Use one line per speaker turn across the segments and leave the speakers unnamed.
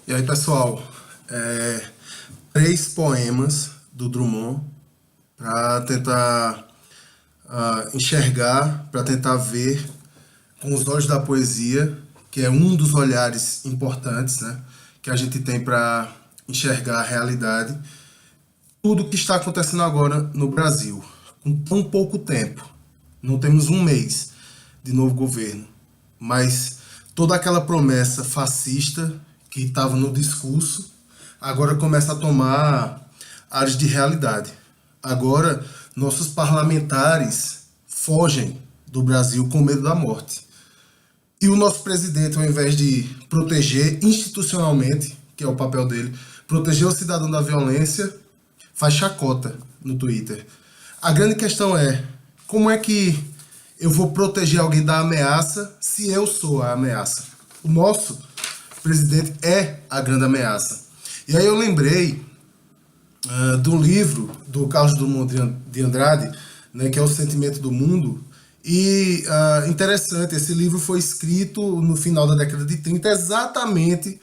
E aí, pessoal, três poemas do Drummond para tentar enxergar, para tentar ver com os olhos da poesia, que é um dos olhares importantes, né, que a gente tem para enxergar a realidade, tudo o que está acontecendo agora no Brasil, com tão pouco tempo. Não temos um mês de novo governo, mas toda aquela promessa fascista que estava no discurso agora começa a tomar áreas de realidade. Agora, nossos parlamentares fogem do Brasil com medo da morte. E o nosso presidente, ao invés de proteger institucionalmente, que é o papel dele, proteger o cidadão da violência, faz chacota no Twitter. A grande questão é, como é que eu vou proteger alguém da ameaça se eu sou a ameaça? O nosso presidente é a grande ameaça. E aí eu lembrei do livro do Carlos Drummond de Andrade, né, que é O Sentimento do Mundo. E interessante, esse livro foi escrito no final da década de 30, exatamente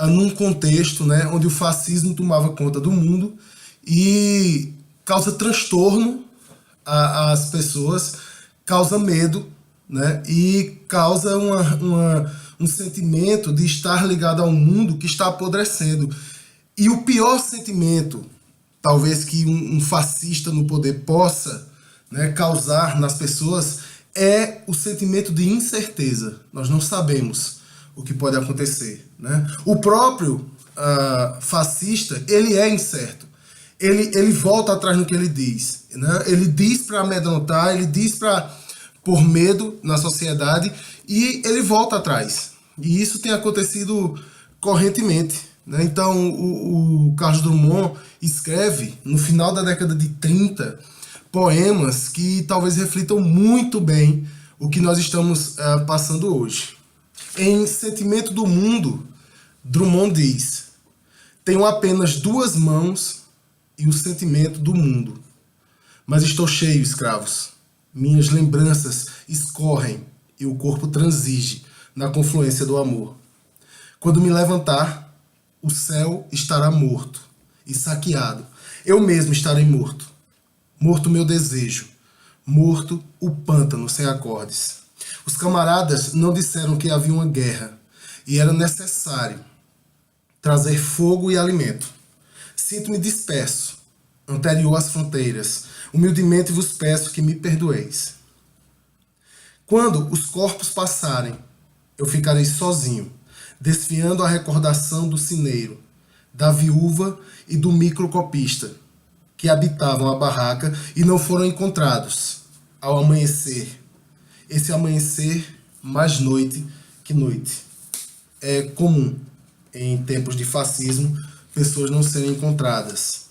num contexto, né, onde o fascismo tomava conta do mundo e causa transtorno às pessoas, causa medo, né, e causa um sentimento de estar ligado a um mundo que está apodrecendo. E o pior sentimento, talvez, que um fascista no poder possa, né, causar nas pessoas é o sentimento de incerteza. Nós não sabemos o que pode acontecer, né? O próprio fascista, ele é incerto. Ele volta atrás no que ele diz, né? Ele diz para amedrontar, ele diz para pôr medo na sociedade e ele volta atrás. E isso tem acontecido correntemente, né? Então, o Carlos Drummond escreve, no final da década de 30, poemas que talvez reflitam muito bem o que nós estamos passando hoje. Em Sentimento do Mundo, Drummond diz: tenho apenas duas mãos e o sentimento do mundo. Mas estou cheio, escravos. Minhas lembranças escorrem e o corpo transige na confluência do amor. Quando me levantar, o céu estará morto e saqueado. Eu mesmo estarei morto. Morto meu desejo. Morto o pântano sem acordes. Os camaradas não disseram que havia uma guerra e era necessário trazer fogo e alimento. Sinto-me disperso, anterior às fronteiras. Humildemente vos peço que me perdoeis. Quando os corpos passarem, eu ficarei sozinho, desfiando a recordação do cineiro, da viúva e do microcopista, que habitavam a barraca e não foram encontrados ao amanhecer. Esse amanhecer, mais noite que noite. É comum, em tempos de fascismo, pessoas não serem encontradas.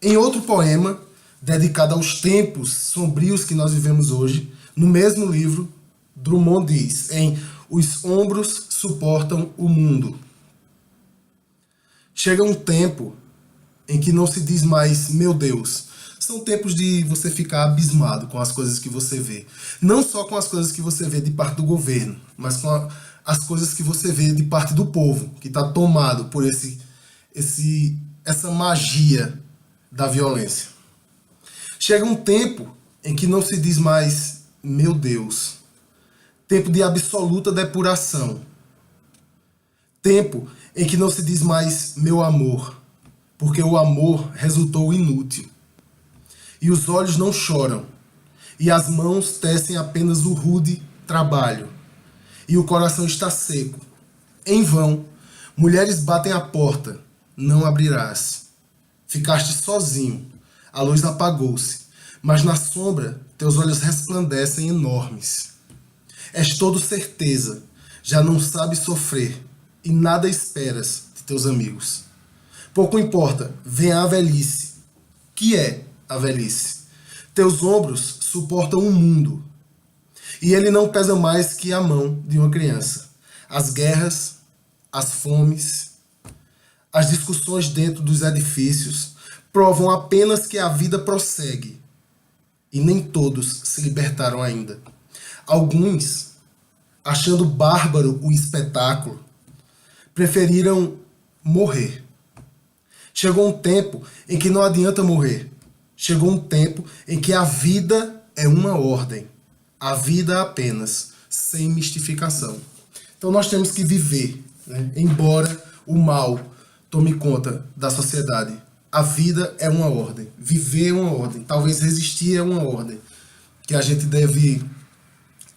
Em outro poema, dedicado aos tempos sombrios que nós vivemos hoje, no mesmo livro, Drummond diz, em Os ombros suportam o mundo. Chega um tempo em que não se diz mais, meu Deus. São tempos de você ficar abismado com as coisas que você vê. Não só com as coisas que você vê de parte do governo, mas com as coisas que você vê de parte do povo, que está tomado por essa magia da violência. Chega um tempo em que não se diz mais, meu Deus. Tempo de absoluta depuração. Tempo em que não se diz mais, meu amor, porque o amor resultou inútil. E os olhos não choram, e as mãos tecem apenas o rude trabalho, e o coração está seco. Em vão, mulheres batem a porta, não abrirás. Ficaste sozinho, a luz apagou-se, mas na sombra teus olhos resplandecem enormes. És todo certeza, já não sabes sofrer, e nada esperas de teus amigos. Pouco importa, vem a velhice. Que é a velhice? Teus ombros suportam o mundo, e ele não pesa mais que a mão de uma criança. As guerras, as fomes, as discussões dentro dos edifícios provam apenas que a vida prossegue, e nem todos se libertaram ainda. Alguns, achando bárbaro o espetáculo, preferiram morrer. Chegou um tempo em que não adianta morrer. Chegou um tempo em que a vida é uma ordem. A vida apenas, sem mistificação. Então nós temos que viver, né? Embora o mal tome conta da sociedade. A vida é uma ordem. Viver é uma ordem. Talvez resistir é uma ordem que a gente deve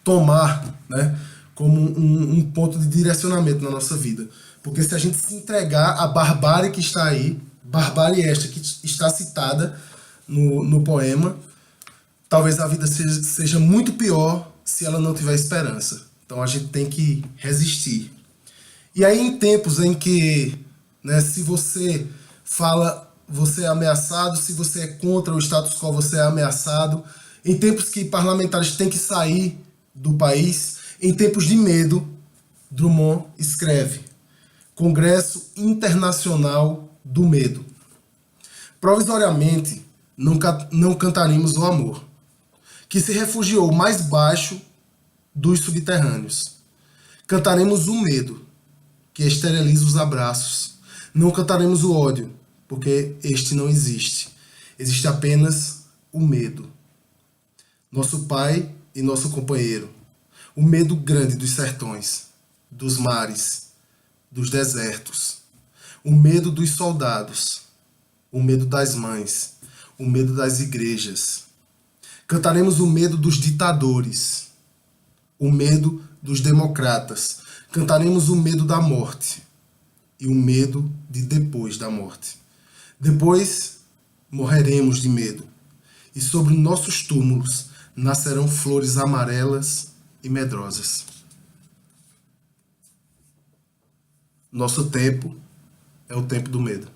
tomar, né, como um ponto de direcionamento na nossa vida. Porque se a gente se entregar à barbárie que está aí, barbárie esta que está citada no poema, talvez a vida seja muito pior se ela não tiver esperança. Então a gente tem que resistir. E aí em tempos em que, né, se você fala, você é ameaçado, se você é contra o status quo, você é ameaçado. Em tempos que parlamentares têm que sair do país, em tempos de medo, Drummond escreve: Congresso Internacional do Medo. Provisoriamente, não cantaremos o amor, que se refugiou mais baixo dos subterrâneos. Cantaremos o medo, que esteriliza os abraços. Não cantaremos o ódio, porque este não existe. Existe apenas o medo. Nosso pai e nosso companheiro. O medo grande dos sertões, dos mares, dos desertos. O medo dos soldados. O medo das mães. O medo das igrejas. Cantaremos o medo dos ditadores. O medo dos democratas. Cantaremos o medo da morte. E o medo de depois da morte. Depois morreremos de medo. E sobre nossos túmulos nascerão flores amarelas e medrosas. Nosso tempo é o tempo do medo.